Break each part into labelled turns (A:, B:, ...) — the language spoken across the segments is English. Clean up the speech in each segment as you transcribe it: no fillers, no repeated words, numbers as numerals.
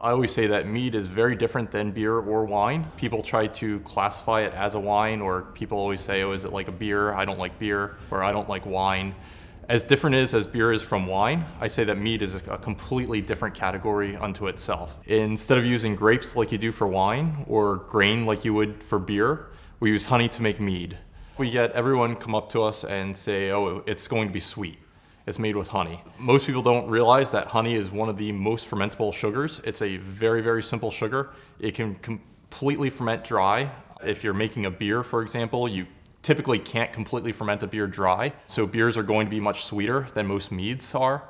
A: I always say that mead is very different than beer or wine. People try to classify it as a wine, or people always say, oh, is it like a beer? I don't like beer, or I don't like wine. As different as beer is from wine, I say that mead is a completely different category unto itself. Instead of using grapes like you do for wine, or grain like you would for beer, we use honey to make mead. We get everyone come up to us and say, oh, it's going to be sweet. It's made with honey. Most people don't realize that honey is one of the most fermentable sugars. It's a very, very simple sugar. It can completely ferment dry. If you're making a beer, for example, you typically can't completely ferment a beer dry. So beers are going to be much sweeter than most meads are,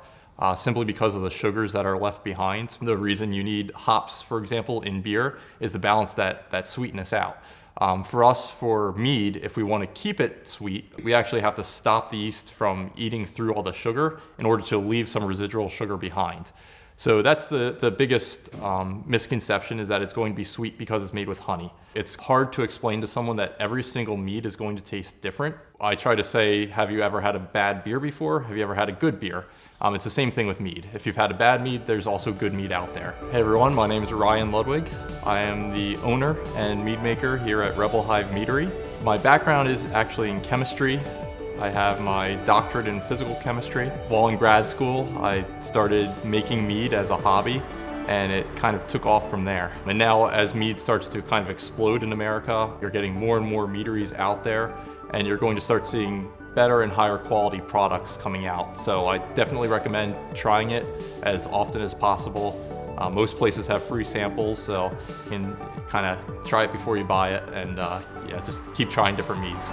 A: simply because of the sugars that are left behind. The reason you need hops, for example, in beer is to balance that sweetness out. For us, for mead, if we want to keep it sweet, we actually have to stop the yeast from eating through all the sugar in order to leave some residual sugar behind. So that's the biggest misconception, is that it's going to be sweet because it's made with honey. It's hard to explain to someone that every single mead is going to taste different. I try to say, have you ever had a bad beer before? Have you ever had a good beer? It's the same thing with mead. If you've had a bad mead, there's also good mead out there. Hey everyone, my name is Ryan Ludwig. I am the owner and mead maker here at Rebel Hive Meadery. My background is actually in chemistry. I have my doctorate in physical chemistry. While in grad school, I started making mead as a hobby, and it kind of took off from there. And now as mead starts to kind of explode in America, you're getting more and more meaderies out there, and you're going to start seeing better and higher quality products coming out. So I definitely recommend trying it as often as possible. Most places have free samples, so you can kind of try it before you buy it, and yeah, just keep trying different meads.